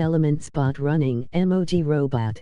Element Spot Running Emoji Robot.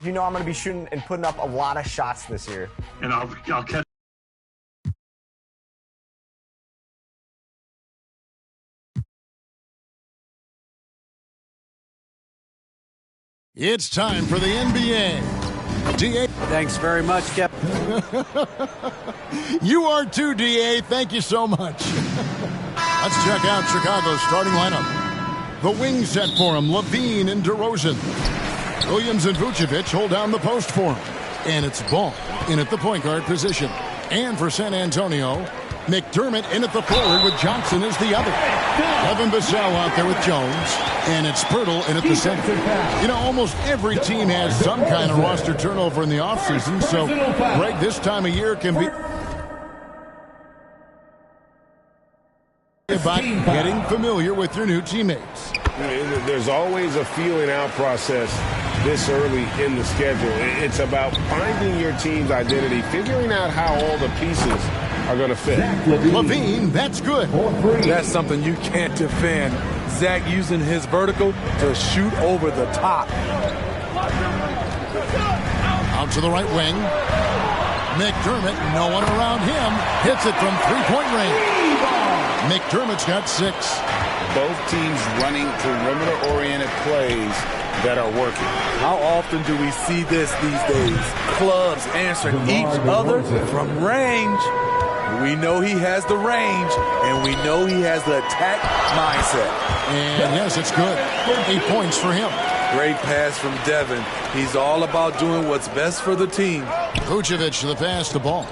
You know I'm going to be shooting and putting up a lot of shots this year. And I'll catch. It's time for the NBA. DA. Thanks very much, Kep. You are too, DA. Thank you so much. Let's check out Chicago's starting lineup. The wings set for him, LaVine and DeRozan. Williams and Vucevic hold down the post for him. And it's Ball in at the point guard position. And for San Antonio, McDermott in at the forward with Johnson as the other. Evan Vassell out there with Jones. And it's Pirtle in at the center. You know, almost every team has some kind of roster turnover in the offseason. So, Greg, this time of year can be about getting familiar with your new teammates. There's always a feeling out process this early in the schedule. It's about finding your team's identity, figuring out how all the pieces are going to fit. LaVine, that's good. That's something you can't defend. Zach using his vertical to shoot over the top. Out to the right wing. McDermott, no one around him. Hits it from three-point range. McDermott's got 6. Both teams running perimeter-oriented plays that are working. How often do we see this these days? Clubs answering each other from range. We know he has the range, and we know he has the attack mindset. And yes, it's good. 8 points for him. Great pass from Devin. He's all about doing what's best for the team. Vucevic the pass to Ball.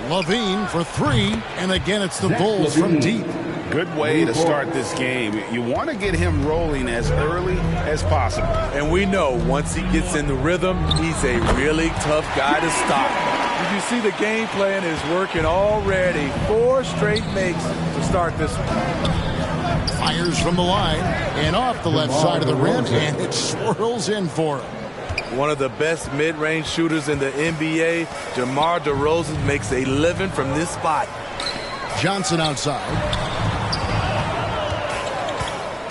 LaVine for 3, and again it's the Bulls from deep. Good way to start this game. You want to get him rolling as early as possible. And we know once he gets in the rhythm, he's a really tough guy to stop. You see the game plan is working already. 4 straight makes to start this one. Fires from the line and off the left side of the rim, and it swirls in for him. One of the best mid-range shooters in the NBA, DeMar DeRozan makes a living from this spot. Johnson outside.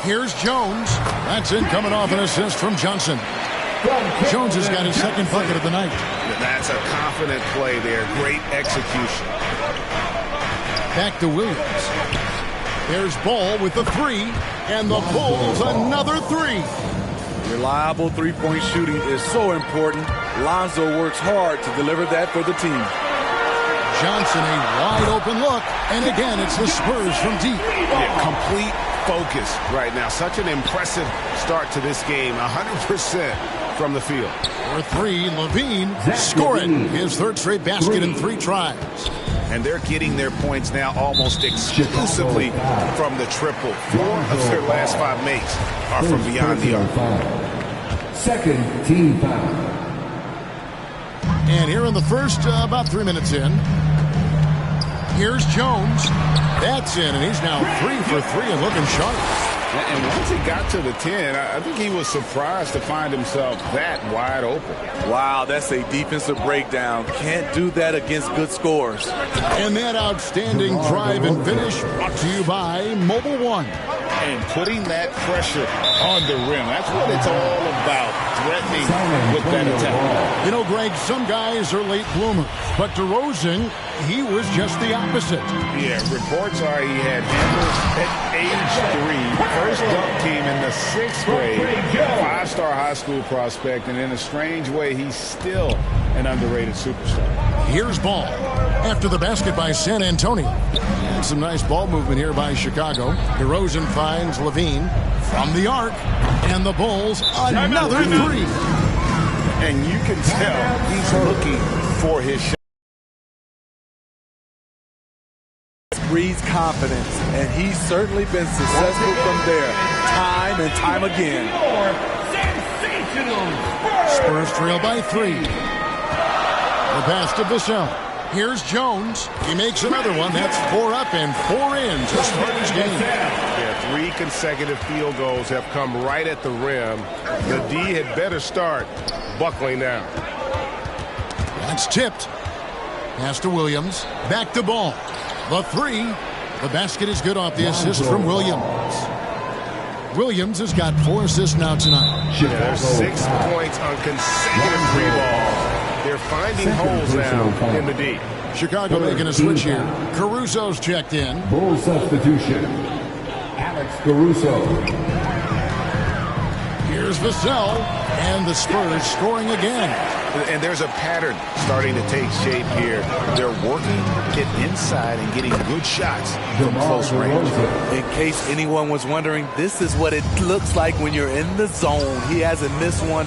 Here's Jones. That's in, coming off an assist from Johnson. Jones has got his second bucket of the night. That's a confident play there. Great execution. Back to Williams. There's Ball with the 3, and the Bulls another 3. Reliable three-point shooting is so important. Lonzo works hard to deliver that for the team. Johnson, a wide open look, and again it's the Spurs from deep. Yeah, complete focus right now. Such an impressive start to this game. 100% from the field. For 3, LaVine scoring his 3rd straight basket in 3 tries. And they're getting their points now almost exclusively from the triple. 4 of their last 5 makes are from beyond the arc. Second team foul. And here in the first, about 3 minutes in, Here's Jones. That's in, and he's now 3 for 3 and looking sharp. And once he got to the 10, I think he was surprised to find himself that wide open. Wow, that's a defensive breakdown. Can't do that against good scores. And that outstanding drive and finish brought to you by Mobile One. And putting that pressure on the rim. That's what it's all about, threatening with that attack. You know, Greg, some guys are late bloomers, but DeRozan, he was just the opposite. Yeah, reports are he had handles at age 3, first dunk team in the 6th grade, 5-star high school prospect, and in a strange way, he's still an underrated superstar. Here's Ball after the basket by San Antonio. And some nice ball movement here by Chicago. DeRozan finds Levine from the arc, and the Bulls another 3. And you can tell he's looking for his shot. Breeds confidence, and he's certainly been successful from there, time and time again. Spurs trail by 3. The pass to Vassell. Here's Jones. He makes another one. That's 4 up and 4 in to start his game. Yeah, 3 consecutive field goals have come right at the rim. The D had better start buckling down. That's tipped. Pass to Williams. Back to Ball. The 3. The basket is good off the assist from Williams. Williams has got 4 assists now tonight. Yeah, there's 6 points on consecutive 3 balls. They're finding holes now in the D. Chicago making a switch here. Caruso's checked in. Bull substitution. Alex Caruso. Here's Vassell. And the Spurs scoring again. And there's a pattern starting to take shape here. They're working it inside and getting good shots from close range. In case anyone was wondering, this is what it looks like when you're in the zone. He hasn't missed one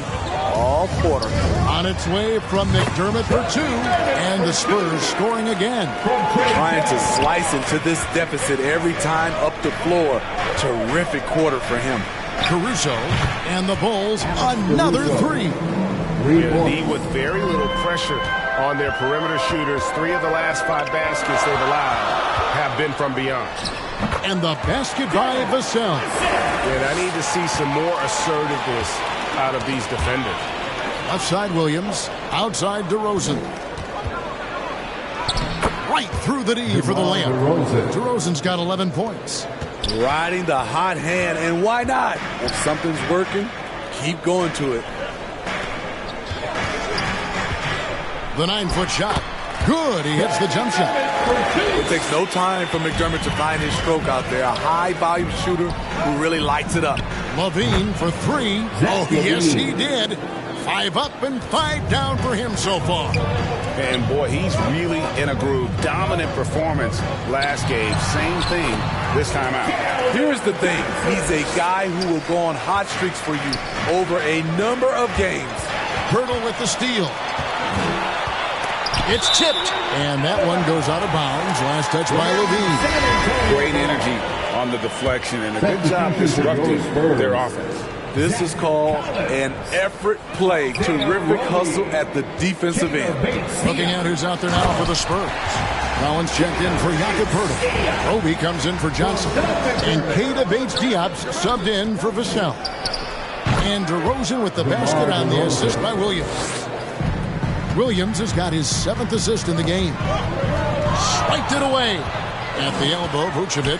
all quarter. On its way from McDermott for 2. And the Spurs scoring again. Trying to slice into this deficit every time up the floor. Terrific quarter for him. Caruso and the Bulls another 3. Yeah, D with very little pressure on their perimeter shooters. 3 of the last 5 baskets they've allowed have been from beyond. And the basket by Vassell. And I need to see some more assertiveness out of these defenders. Left side Williams, outside DeRozan. Right through the D for the layup. DeRozan's got 11 points. Riding the hot hand, and why not? If something's working, keep going to it. The 9-foot shot. Good. He hits the jump shot. It takes no time for McDermott to find his stroke out there. A high-volume shooter who really lights it up. Levine for 3. Oh, yes, he did. 5 up and 5 down for him so far. And, boy, he's really in a groove. Dominant performance last game. Same thing this time out. Here's the thing. He's a guy who will go on hot streaks for you over a number of games. Hurdle with the steal. It's tipped. And that one goes out of bounds. Last touch by Levine. Great energy on the deflection and a good job disrupting their offense. This is called an effort play. Terrific hustle at the defensive end. Looking at who's out there now for the Spurs. Collins checked in for Jakob Poeltl. Roby comes in for Johnson. And Keita Bates-Diop subbed in for Vassell. And DeRozan with the basket on the assist by Williams. Williams has got his 7th assist in the game. Spiked it away. At the elbow, Vucevic.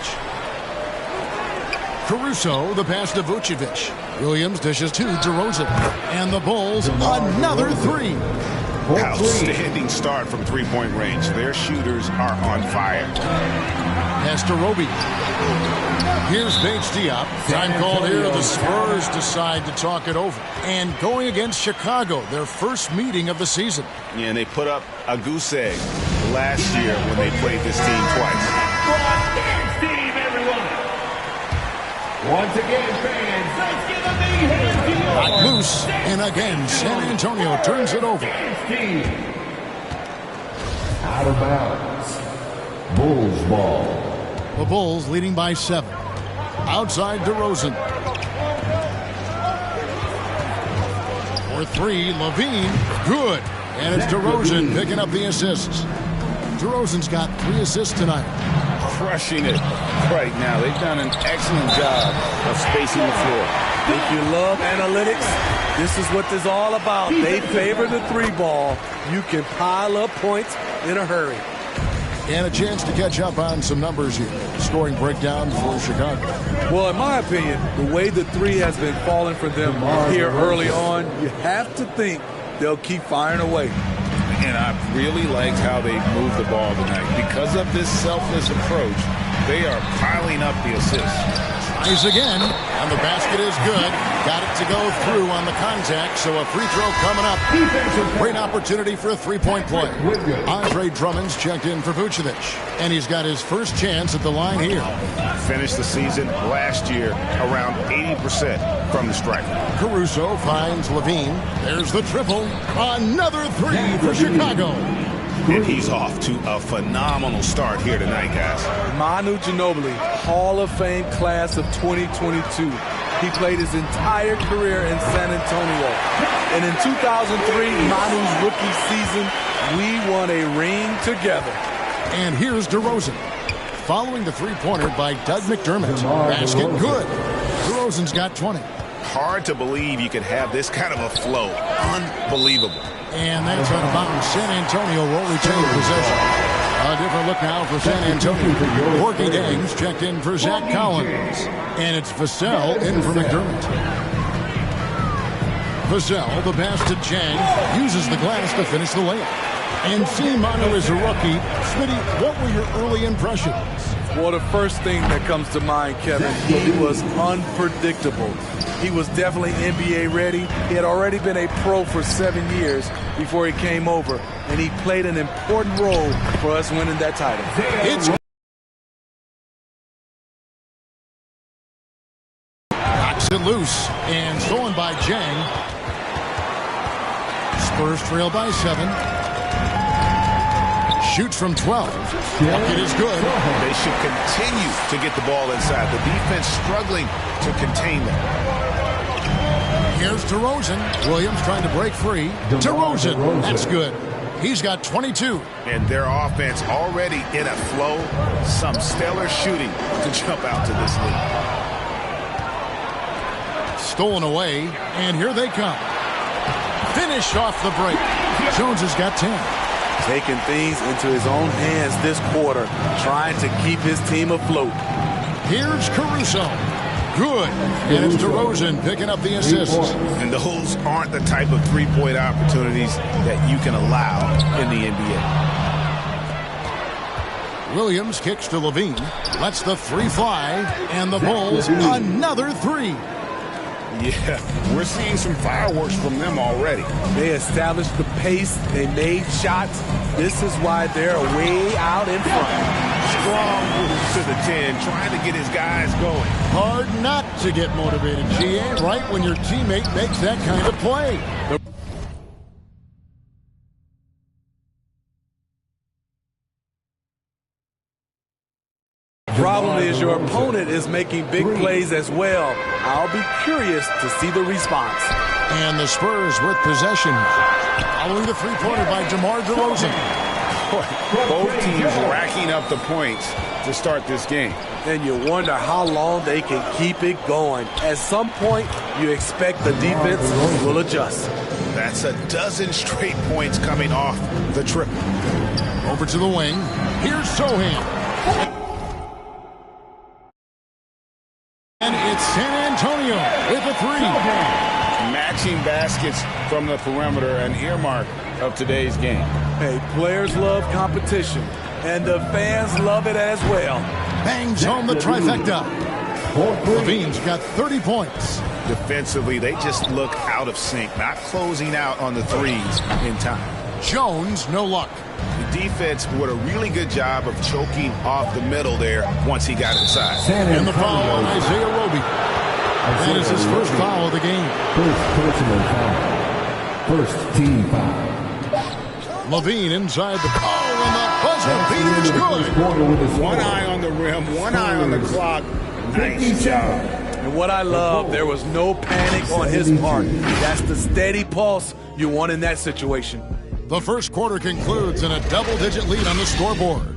Caruso, the pass to Vucevic. Williams dishes to DeRozan. And the Bulls, another 3. Outstanding start from three-point range. Their shooters are on fire. Pass to Roby. Here's Bates-Diop. Time called here. The Spurs decide to talk it over. And going against Chicago, their first meeting of the season. Yeah, and they put up a goose egg last year when they played this team twice. Team, everyone. Once again, fans, let's give a big hand to yours. Got loose, and again, San Antonio turns it over. Out of bounds. Bulls ball. The Bulls leading by 7. Outside DeRozan. For 3, Levine. Good. And it's DeRozan picking up the assists. DeRozan's got 3 assists tonight. Crushing it right now. They've done an excellent job of spacing the floor. If you love analytics, this is what this is all about. They favor the 3-ball. You can pile up points in a hurry. And a chance to catch up on some numbers here. Scoring breakdown for Chicago. Well, in my opinion, the way the 3 has been falling for them here early on, you have to think they'll keep firing away. And I really liked how they moved the ball tonight. Because of this selfless approach, they are piling up the assists. Tries again, and the basket is good. Got it to go through on the contact, so a free throw coming up. Great opportunity for a 3-point play. Andre Drummond's checked in for Vucevic, and he's got his first chance at the line here. Finished the season last year around 80% from the striker. Caruso finds Levine. There's the triple. Another 3 for Chicago. And he's off to a phenomenal start here tonight, guys. Manu Ginobili, Hall of Fame class of 2022. He played his entire career in San Antonio. And in 2003, Manu's rookie season, we won a ring together. And here's DeRozan. Following the 3-pointer by Doug McDermott. Basket good. DeRozan's got 20. Hard to believe you could have this kind of a flow. Unbelievable. And that's out of bounds. San Antonio will retain possession. A different look now for San Antonio. Corky Gaines checked in for Zach Collins. And it's Vassell in for McDermott. Vassell, the pass to Chang, uses the glass to finish the layup. And Manu is a rookie. Smitty, what were your early impressions? Well, the first thing that comes to mind, Kevin, he was unpredictable. He was definitely NBA ready. He had already been a pro for 7 years before he came over, and he played an important role for us winning that title. It's knocks it loose and stolen by Jang. Spurs trail by 7. Shoots from 12. Bucket is good. They should continue to get the ball inside. The defense struggling to contain them. Here's DeRozan. Williams trying to break free. DeRozan. That's good. He's got 22. And their offense already in a flow. Some stellar shooting to jump out to this lead. Stolen away. And here they come. Finish off the break. Jones has got 10. Taking things into his own hands this quarter, trying to keep his team afloat. Here's Caruso. Good. And it's DeRozan picking up the assists. And those aren't the type of 3-point opportunities that you can allow in the NBA. Williams kicks to Levine. Lets the 3 fly. And the Bulls, another 3. Yeah, we're seeing some fireworks from them already. They established the pace. They made shots. This is why they're way out in front. Strong move to the 10, trying to get his guys going. Hard not to get motivated, GA, right when your teammate makes that kind of play. Problem is your opponent is making big plays as well. I'll be curious to see the response. And the Spurs with possession. Following the 3-pointer by DeMar DeRozan. Both teams racking up the points to start this game. And you wonder how long they can keep it going. At some point, you expect the defense will adjust. That's a dozen straight points coming off the triple. Over to the wing. Here's Sohan. And it's San Antonio with a 3. Matching baskets from the perimeter, an earmark of today's game. Hey, players love competition, and the fans love it as well. Bangs home the trifecta. Levine's got 30 points. Defensively, they just look out of sync, not closing out on the threes in time. Jones, no luck. The defense did a really good job of choking off the middle there once he got inside. And the foul on Isaiah Roby. That is his first foul of the game. First team foul. Levine inside the and the buzzer beater is good. One eye on the rim, one eye on the clock. Nice job. And what I love, there was no panic on his part. That's the steady pulse you want in that situation. The first quarter concludes in a double-digit lead on the scoreboard.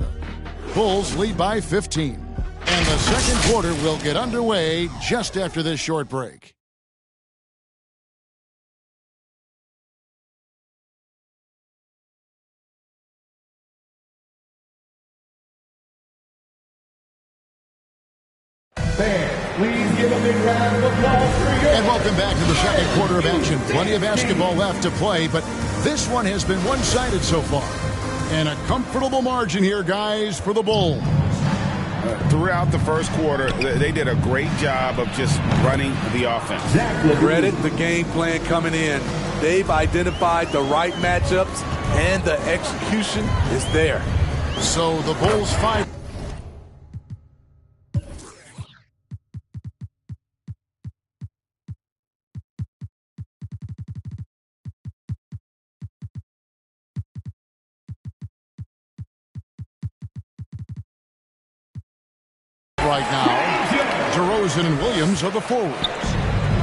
Bulls lead by 15. And the second quarter will get underway just after this short break. Please give a big round of applause for your... And welcome back to the second quarter of action. Plenty of basketball left to play, but this one has been one-sided so far. And a comfortable margin here, guys, for the Bulls. Throughout the first quarter, they did a great job of just running the offense. Credit the game plan coming in. They've identified the right matchups, and the execution is there. So the Bulls 5. Right now, DeRozan and Williams are the forwards.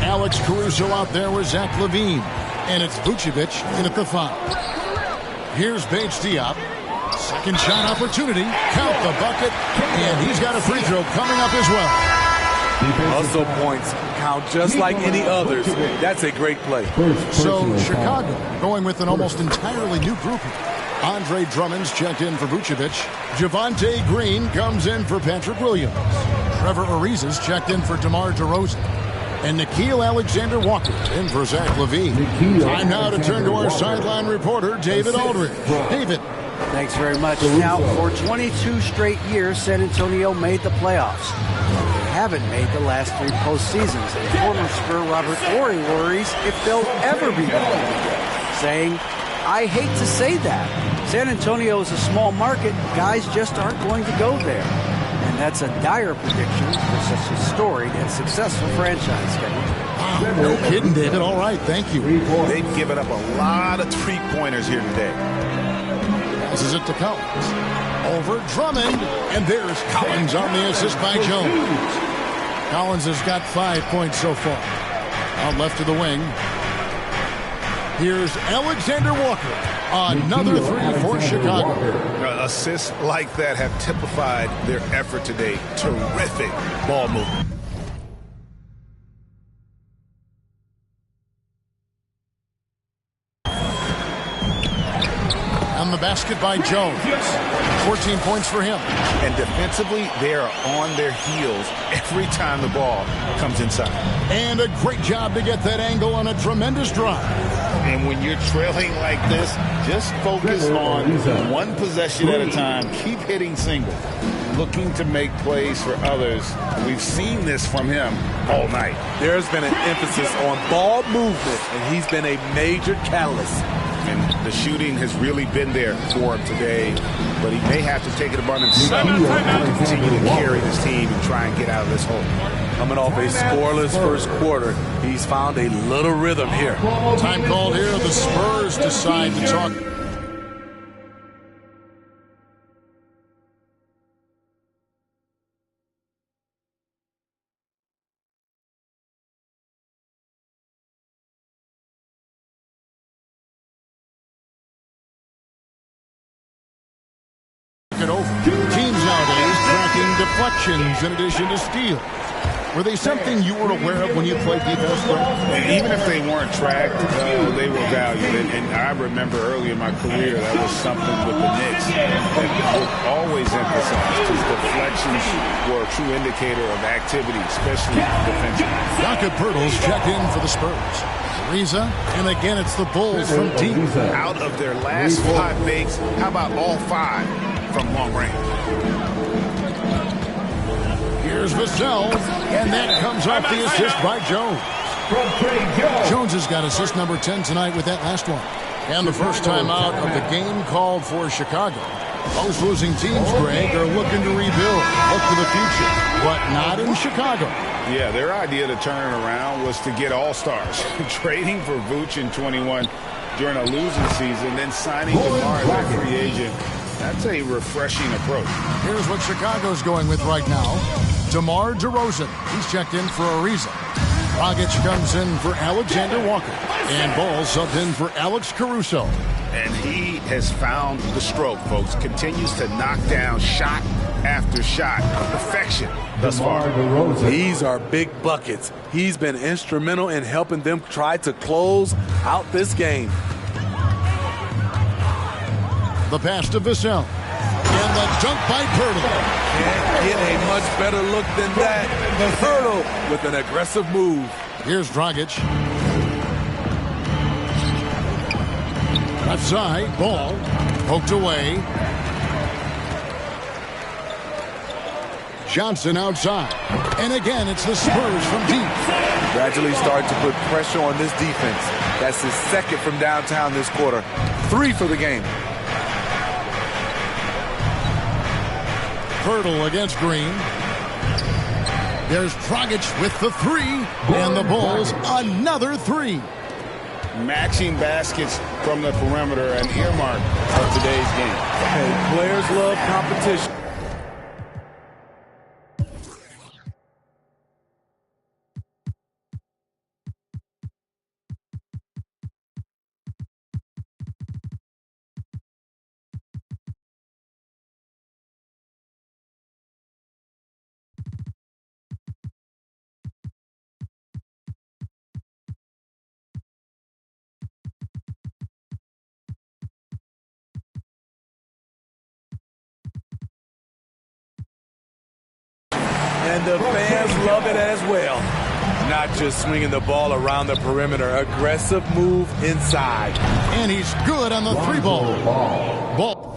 Alex Caruso out there with Zach LaVine. And it's Vucevic in at the 5. Here's Bates Diop. Second shot opportunity. Count the bucket. And he's got a free throw coming up as well. Hustle points count just like any others. That's a great play. So Chicago going with an almost entirely new grouping. Andre Drummond's checked in for Vucevic. Javonte Green comes in for Patrick Williams. Trevor Ariza's checked in for DeMar DeRozan. And Nickeil Alexander-Walker in for Zach LaVine. Time now to turn to our sideline reporter, David Aldridge. David. Thanks very much. Now, for 22 straight years, San Antonio made the playoffs. They haven't made the last 3 postseasons. And former Spur Robert Horry worries if they'll ever be back again, saying, I hate to say that. San Antonio is a small market. Guys just aren't going to go there. And that's a dire prediction for such a storied and successful franchise. Wow, no kidding, David. All right, thank you. They've given up a lot of three-pointers here today. Passes it to Collins. Over Drummond. And there's Collins on the assist by Jones. Collins has got 5 points so far. Out left of the wing. Here's Alexander Walker. Another 3 for Chicago. Assists like that have typified their effort today. Terrific ball movement. On the basket by Jones. 14 points for him. And defensively, they are on their heels every time the ball comes inside. And a great job to get that angle on a tremendous drive. And when you're trailing like this, just focus on one possession at a time. Keep hitting singles. Looking to make plays for others. We've seen this from him all night. There's been an emphasis on ball movement, and he's been a major catalyst. And the shooting has really been there for him today, but he may have to take it upon himself to continue to carry this team and try and get out of this hole. Coming off a scoreless first quarter, he's found a little rhythm here. Time called here. The Spurs decide to talk. Teams nowadays tracking deflections in addition to steals. Were they something you were aware of when you played defense? And even if they weren't tracked, they were valued. And I remember early in my career, that was something with the Knicks that would always emphasize, because deflections were a true indicator of activity, especially defensively. Jakob Poeltl's checked in for the Spurs. Ariza, and again it's the Bulls from deep. Out of their last 5 makes, how about all 5 from long range? Here's Vassell, and that comes off the assist by Jones. Jones has got assist number 10 tonight with that last one. And the first time out of the game called for Chicago. Most losing teams, Greg, are looking to rebuild, look to the future, but not in Chicago. Yeah, their idea to turn it around was to get all-stars. Trading for Vooch in 21 during a losing season, then signing DeMar as a free agent. That's a refreshing approach. Here's what Chicago's going with right now. DeMar DeRozan. He's checked in for Ariza. Dragic comes in for Alexander Walker. And Ball subbed in for Alex Caruso. And he has found the stroke, folks. Continues to knock down shot after shot. Perfection thus far. These are big buckets. He's been instrumental in helping them try to close out this game. The pass to Vassell. And the dunk by Poeltl. Can't get a much better look than that. Poeltl with an aggressive move. Here's Dragic. Left side, Ball poked away. Johnson outside. And again, it's the Spurs from deep. Gradually starting to put pressure on this defense. That's his second from downtown this quarter. 3 for the game. Poeltl against Green. There's Dragic with the 3. And the Bulls another 3. Matching baskets from the perimeter, an earmark of today's game. Hey, players love competition. And the fans love it as well. Not just swinging the ball around the perimeter. Aggressive move inside. And he's good on the 3-ball. Ball.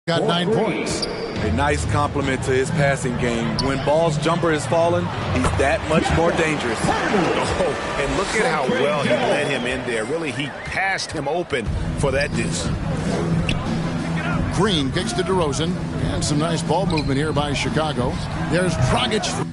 Got 9 points. A nice compliment to his passing game. When Ball's jumper is falling, he's that much more dangerous. Oh, and look at how well he led him in there. Really, he passed him open for that deuce. Green kicks to DeRozan. And some nice ball movement here by Chicago. There's Dragic.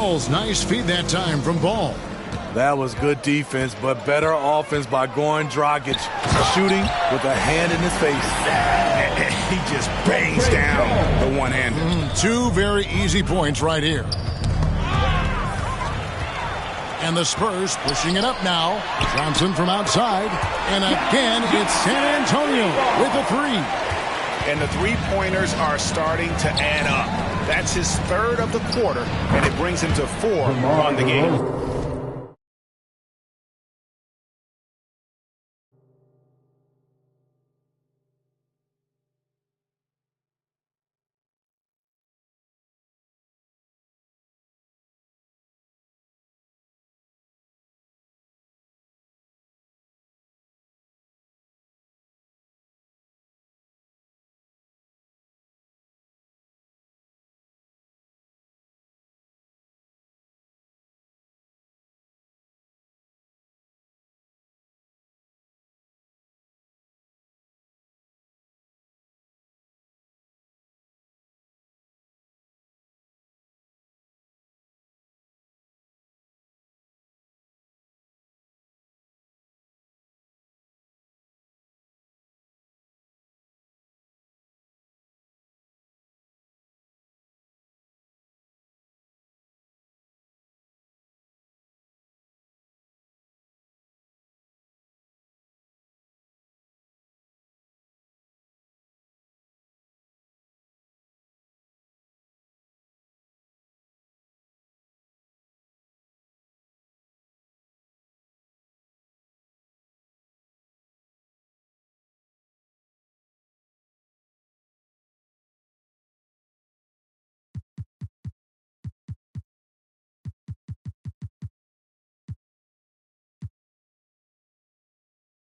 That's nice feed that time from Ball. That was good defense, but better offense by Goran Dragic, shooting with a hand in his face. He just bangs down the one-hander. Two very easy points right here. And the Spurs pushing it up now. Johnson from outside. And again, it's San Antonio with a three. And the three-pointers are starting to add up. That's his third of the quarter, and it brings him to 4 on the game.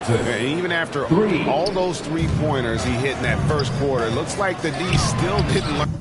And even after all those three-pointers he hit in that first quarter, looks like the D still didn't learn.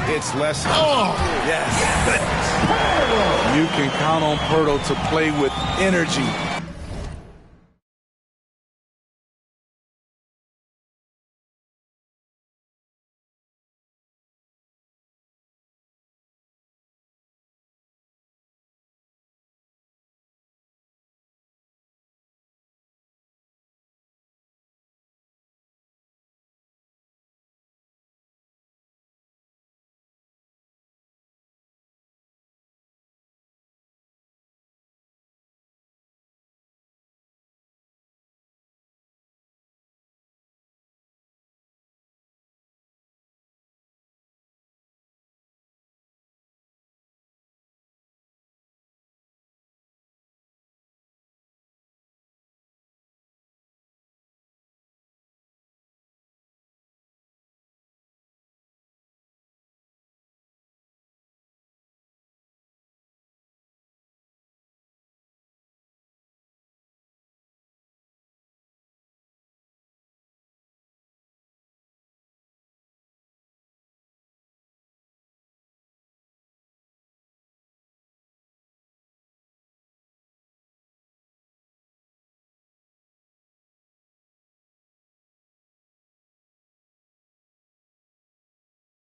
It's less. Oh, yes. You can count on Poeltl to play with energy.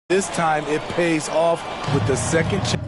This time it pays off with the second chance.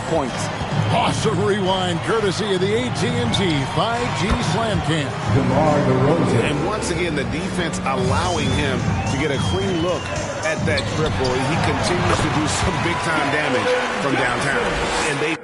Points. Awesome rewind courtesy of the AT&T 5G Slam Cam. DeMar DeRozan. And once again, the defense allowing him to get a clean look at that triple. He continues to do some big-time damage from downtown. And they...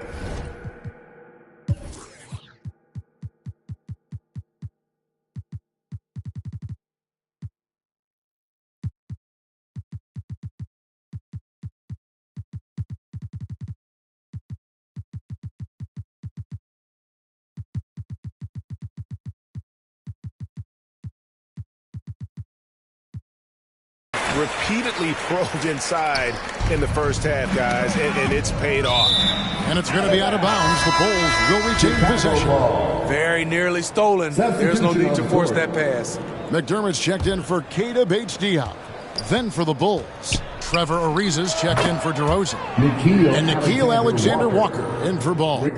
repeatedly probed inside in the first half, guys, and it's paid off. And it's going to be out of bounds. The Bulls will retain possession. Very nearly stolen. There's no need to force that pass. McDermott's checked in for Keita Bates-Diop. Then for the Bulls, Trevor Ariza's checked in for DeRozan. And Nickeil Alexander-Walker in for Ball.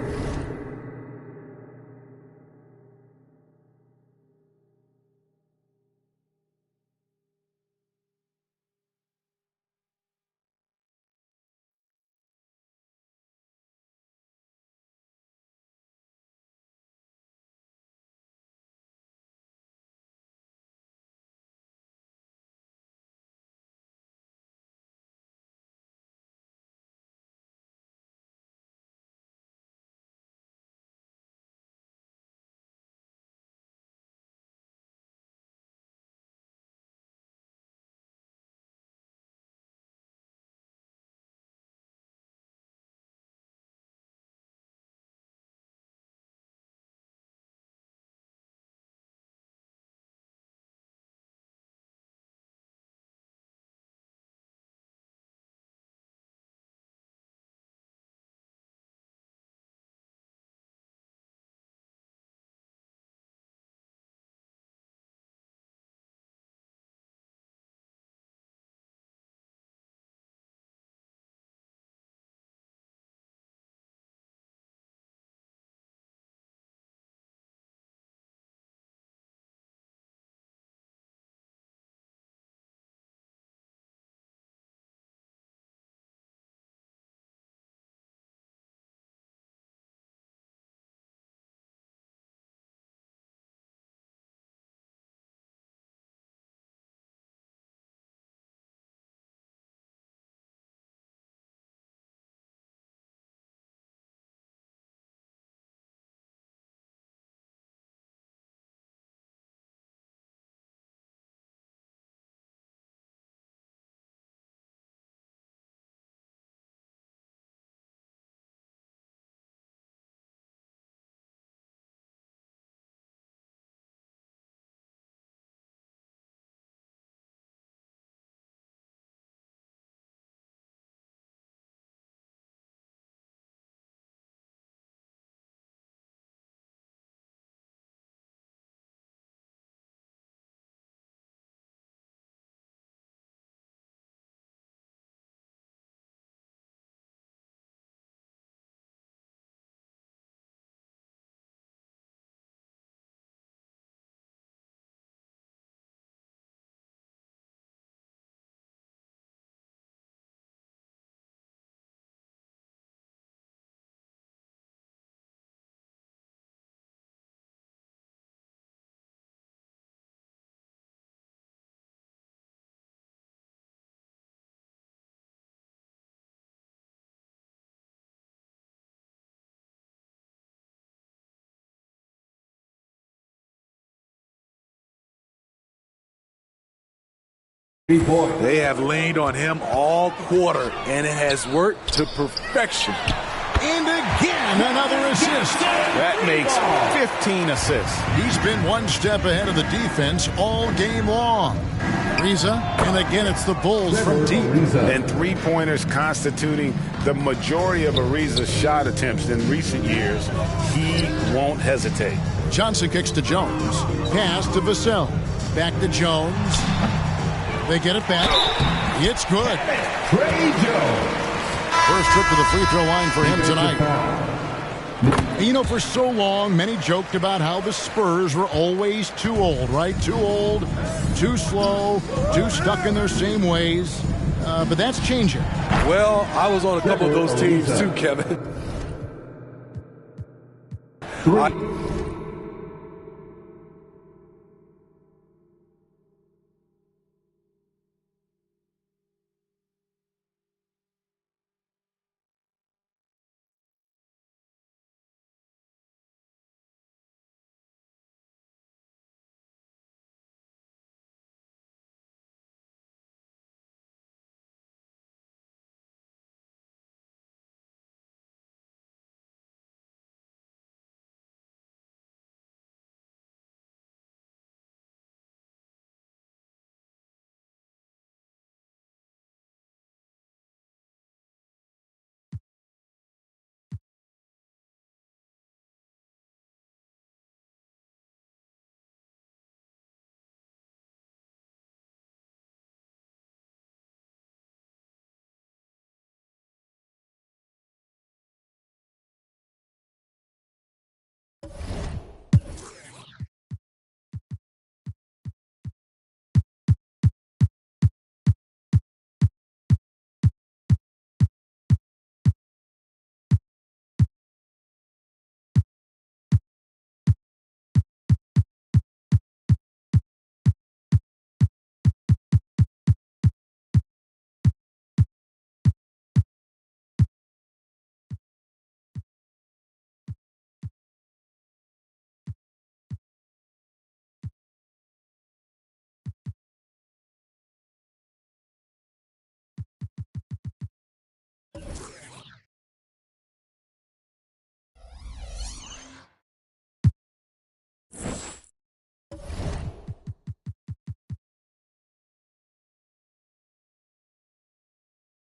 They have leaned on him all quarter, and it has worked to perfection. And again, another assist. That makes 15 assists. He's been one step ahead of the defense all game long. Ariza, and again it's the Bulls from deep. And three-pointers constituting the majority of Ariza's shot attempts in recent years. He won't hesitate. Johnson kicks to Jones. Pass to Vassell. Back to Jones. They get it back. It's good. Trey Jones. First trip to the free throw line for him tonight. You know, for so long, many joked about how the Spurs were always too old, right? Too old, too slow, too stuck in their same ways. But that's changing. Well, I was on a couple of those teams too, Kevin.